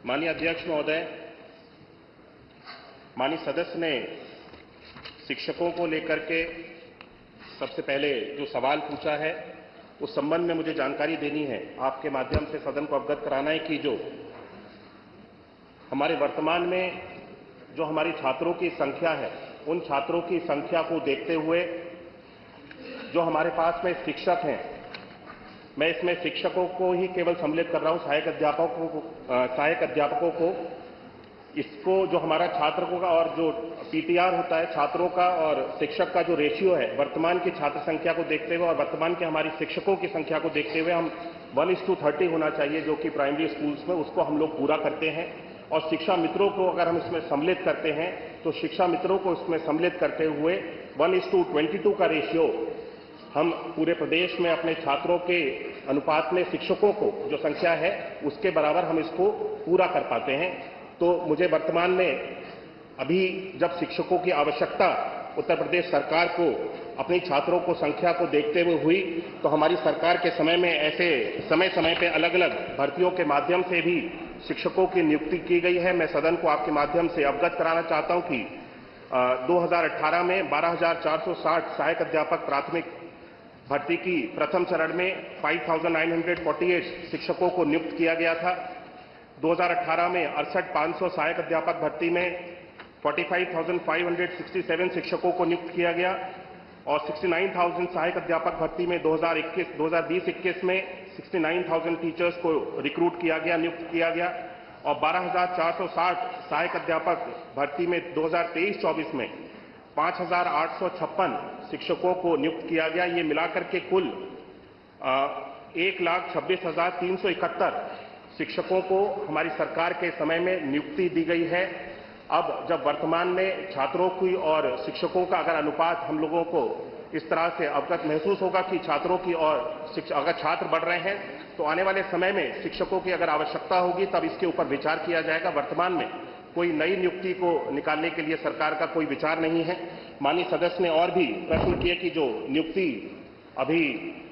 माननीय अध्यक्ष महोदय, माननीय सदस्य ने शिक्षकों को लेकर के सबसे पहले जो सवाल पूछा है उस संबंध में मुझे जानकारी देनी है, आपके माध्यम से सदन को अवगत कराना है कि जो हमारे वर्तमान में जो हमारी छात्रों की संख्या है, उन छात्रों की संख्या को देखते हुए जो हमारे पास में शिक्षक हैं, मैं इसमें शिक्षकों को ही केवल सम्मिलित कर रहा हूं, सहायक अध्यापकों को इसको जो हमारा छात्रों का और जो पीटीआर होता है छात्रों का और शिक्षक का जो रेशियो है, वर्तमान की छात्र संख्या को देखते हुए और वर्तमान के हमारी शिक्षकों की संख्या को देखते हुए हम 1:30 होना चाहिए, जो कि प्राइमरी स्कूल्स में उसको हम लोग पूरा करते हैं। और शिक्षा मित्रों को अगर हम इसमें सम्मिलित करते हैं तो शिक्षा मित्रों को इसमें सम्मिलित करते हुए 1:22 का रेशियो हम पूरे प्रदेश में अपने छात्रों के अनुपात में शिक्षकों को जो संख्या है उसके बराबर हम इसको पूरा कर पाते हैं। तो मुझे वर्तमान में अभी जब शिक्षकों की आवश्यकता उत्तर प्रदेश सरकार को अपनी छात्रों को संख्या को देखते हुए हुई, तो हमारी सरकार के समय में ऐसे समय समय पे अलग अलग भर्तियों के माध्यम से भी शिक्षकों की नियुक्ति की गई है। मैं सदन को आपके माध्यम से अवगत कराना चाहता हूं कि 2018 में 12,460 सहायक अध्यापक प्राथमिक भर्ती की प्रथम चरण में 5,948 शिक्षकों को नियुक्त किया गया था। 2018 में 68,500 सहायक अध्यापक भर्ती में 45,567 शिक्षकों को नियुक्त किया गया और 69,000 सहायक अध्यापक भर्ती में 2020-21 में 69,000 टीचर्स को रिक्रूट किया गया, नियुक्त किया गया और 12,460 सहायक अध्यापक भर्ती में 2023-24 में 5,856 शिक्षकों को नियुक्त किया गया। ये मिलाकर के कुल 1,26,371 शिक्षकों को हमारी सरकार के समय में नियुक्ति दी गई है। अब जब वर्तमान में छात्रों की और शिक्षकों का अगर अनुपात हम लोगों को इस तरह से अवगत महसूस होगा कि छात्रों की और अगर छात्र बढ़ रहे हैं तो आने वाले समय में शिक्षकों की अगर आवश्यकता होगी तब इसके ऊपर विचार किया जाएगा। वर्तमान में कोई नई नियुक्ति को निकालने के लिए सरकार का कोई विचार नहीं है। माननीय सदस्य ने और भी प्रश्न किए कि जो नियुक्ति अभी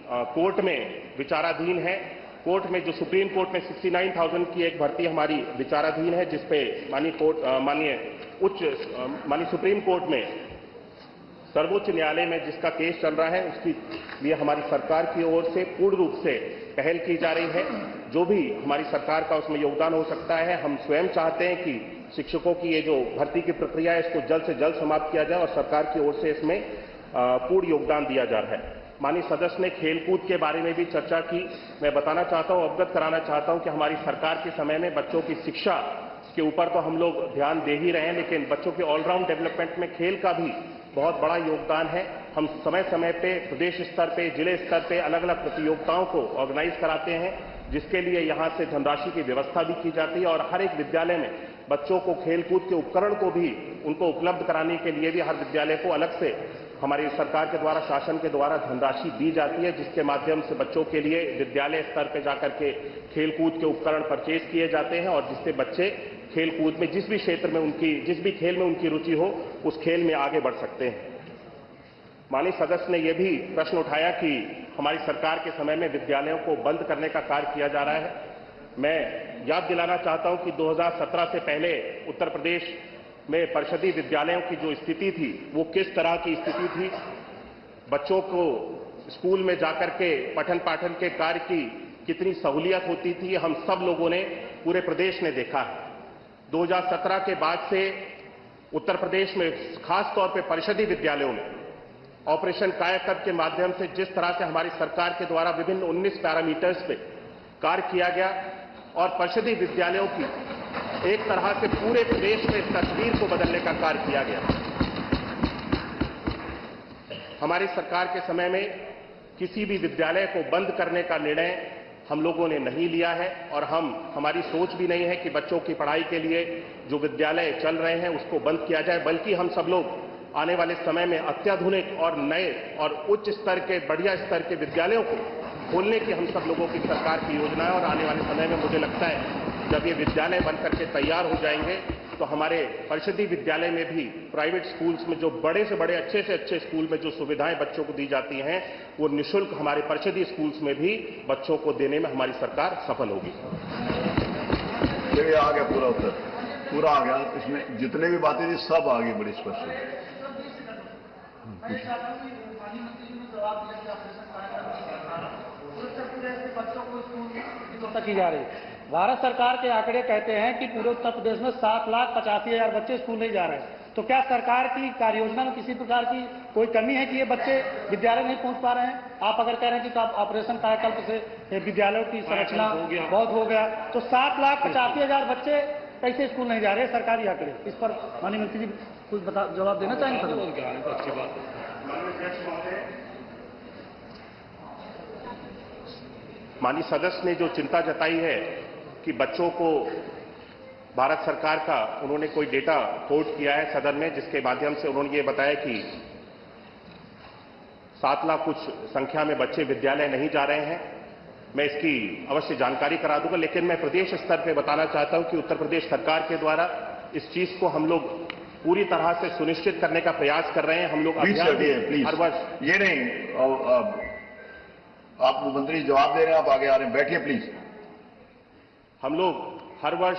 कोर्ट में विचाराधीन है, कोर्ट में जो सुप्रीम कोर्ट में 69,000 की एक भर्ती हमारी विचाराधीन है, जिसपे माननीय सुप्रीम कोर्ट में सर्वोच्च न्यायालय में जिसका केस चल रहा है, उसकी लिए हमारी सरकार की ओर से पूर्ण रूप से पहल की जा रही है। जो भी हमारी सरकार का उसमें योगदान हो सकता है, हम स्वयं चाहते हैं कि शिक्षकों की ये जो भर्ती की प्रक्रिया है इसको जल्द से जल्द समाप्त किया जाए और सरकार की ओर से इसमें पूर्ण योगदान दिया जा रहा है। माननीय सदस्य ने खेलकूद के बारे में भी चर्चा की। मैं बताना चाहता हूं, अवगत कराना चाहता हूं कि हमारी सरकार के समय में बच्चों की शिक्षा के ऊपर तो हम लोग ध्यान दे ही रहे हैं, लेकिन बच्चों के ऑलराउंड डेवलपमेंट में खेल का भी बहुत बड़ा योगदान है। हम समय समय पे प्रदेश स्तर पे, जिले स्तर पे अलग अलग प्रतियोगिताओं को ऑर्गेनाइज कराते हैं, जिसके लिए यहां से धनराशि की व्यवस्था भी की जाती है और हर एक विद्यालय में बच्चों को खेलकूद के उपकरण को भी उनको उपलब्ध कराने के लिए भी हर विद्यालय को अलग से हमारी सरकार के द्वारा, शासन के द्वारा धनराशि दी जाती है, जिसके माध्यम से बच्चों के लिए विद्यालय स्तर पर जाकर के खेलकूद के उपकरण परचेज किए जाते हैं और जिससे बच्चे खेलकूद में जिस भी क्षेत्र में जिस भी खेल में उनकी रुचि हो उस खेल में आगे बढ़ सकते हैं। माननीय सदस्य ने यह भी प्रश्न उठाया कि हमारी सरकार के समय में विद्यालयों को बंद करने का कार्य किया जा रहा है। मैं याद दिलाना चाहता हूं कि 2017 से पहले उत्तर प्रदेश में परिषदीय विद्यालयों की जो स्थिति थी वो किस तरह की स्थिति थी। बच्चों को स्कूल में जाकर के पठन पाठन के कार्य की कितनी सहूलियत होती थी, हम सब लोगों ने, पूरे प्रदेश ने देखा है। 2017 के बाद से उत्तर प्रदेश में खास तौर पर परिषदीय विद्यालयों में ऑपरेशन कायाकल्प के माध्यम से जिस तरह से हमारी सरकार के द्वारा विभिन्न 19 पैरामीटर्स पे कार्य किया गया और परिषदीय विद्यालयों की एक तरह से पूरे प्रदेश में तस्वीर को बदलने का कार्य किया गया। हमारी सरकार के समय में किसी भी विद्यालय को बंद करने का निर्णय हम लोगों ने नहीं लिया है और हमारी सोच भी नहीं है कि बच्चों की पढ़ाई के लिए जो विद्यालय चल रहे हैं उसको बंद किया जाए, बल्कि हम सब लोग आने वाले समय में अत्याधुनिक और नए और उच्च स्तर के, बढ़िया स्तर के विद्यालयों को खोलने की हम सब लोगों की सरकार की योजना है। और आने वाले समय में मुझे लगता है जब ये विद्यालय बनकर के तैयार हो जाएंगे तो हमारे परिषदीय विद्यालय में भी प्राइवेट स्कूल्स में जो बड़े से बड़े, अच्छे से अच्छे स्कूल में जो सुविधाएं बच्चों को दी जाती हैं वो निःशुल्क हमारे परिषदीय स्कूल्स में भी बच्चों को देने में हमारी सरकार सफल होगी। ये आ गया पूरा उत्तर, पूरा आ गया। इसमें जितने भी बातें थी सब आ गई बड़ी स्पष्ट। की जा रही भारत सरकार के आंकड़े कहते हैं कि पूरे उत्तर प्रदेश में 7,85,000 बच्चे स्कूल नहीं जा रहे हैं। तो क्या सरकार की कार्ययोजना में किसी प्रकार की कोई कमी है कि ये बच्चे विद्यालय नहीं पहुंच पा रहे हैं? आप अगर कह रहे हैं कि ऑपरेशन कायाकल्प से विद्यालयों की संरचना बहुत हो गया, तो 7,85,000 बच्चे कैसे स्कूल नहीं जा रहे हैं? सरकारी आंकड़े, इस पर माननीय मंत्री जी कुछ जवाब देना चाहेंगे? माननीय सदस्य ने जो चिंता जताई है कि बच्चों को भारत सरकार का उन्होंने कोई डेटा कोट किया है सदन में, जिसके माध्यम से उन्होंने ये बताया कि 7 लाख कुछ संख्या में बच्चे विद्यालय नहीं जा रहे हैं। मैं इसकी अवश्य जानकारी करा दूंगा, लेकिन मैं प्रदेश स्तर पर बताना चाहता हूं कि उत्तर प्रदेश सरकार के द्वारा इस चीज को हम लोग पूरी तरह से सुनिश्चित करने का प्रयास कर रहे हैं। हम लोग हर वर्ष ये नहीं, आप मंत्री जवाब दे रहे हैं, आप आगे आ रहे हैं, बैठिए प्लीज। हम लोग हर वर्ष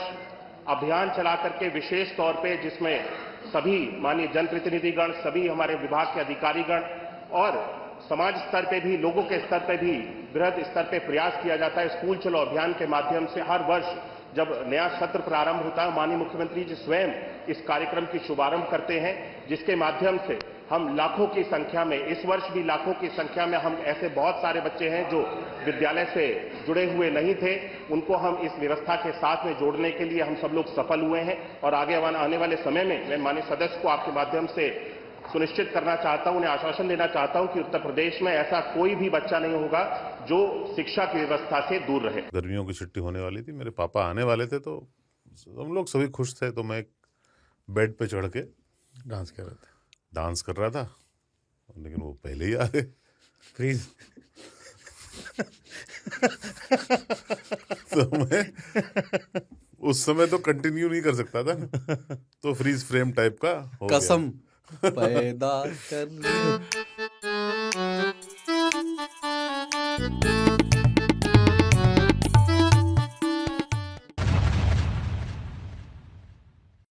अभियान चला करके विशेष तौर पे, जिसमें सभी माननीय जनप्रतिनिधिगण, सभी हमारे विभाग के अधिकारीगण और समाज स्तर पे भी, लोगों के स्तर पे भी बृहद स्तर पे प्रयास किया जाता है। स्कूल चलो अभियान के माध्यम से हर वर्ष जब नया सत्र प्रारंभ होता है, माननीय मुख्यमंत्री जी स्वयं इस कार्यक्रम की शुभारंभ करते हैं, जिसके माध्यम से हम लाखों की संख्या में, इस वर्ष भी लाखों की संख्या में, हम ऐसे बहुत सारे बच्चे हैं जो विद्यालय से जुड़े हुए नहीं थे, उनको हम इस व्यवस्था के साथ में जोड़ने के लिए हम सब लोग सफल हुए हैं। और आगे आने वाले समय में मैं माननीय सदस्य को आपके माध्यम से सुनिश्चित करना चाहता हूं, उन्हें आश्वासन देना चाहता हूं कि उत्तर प्रदेश में ऐसा कोई भी बच्चा नहीं होगा जो शिक्षा की व्यवस्था से दूर रहे। गर्मियों की छुट्टी होने वाली थी, मेरे पापा आने वाले थे, तो हम लोग सभी खुश थे। तो मैं एक बेड पे चढ़ के डांस कर रहा था, लेकिन वो पहले ही आ गए। फ्रीज तो मैं उस समय तो कंटिन्यू नहीं कर सकता था, तो फ्रीज फ्रेम टाइप का हो कसम पैदा कर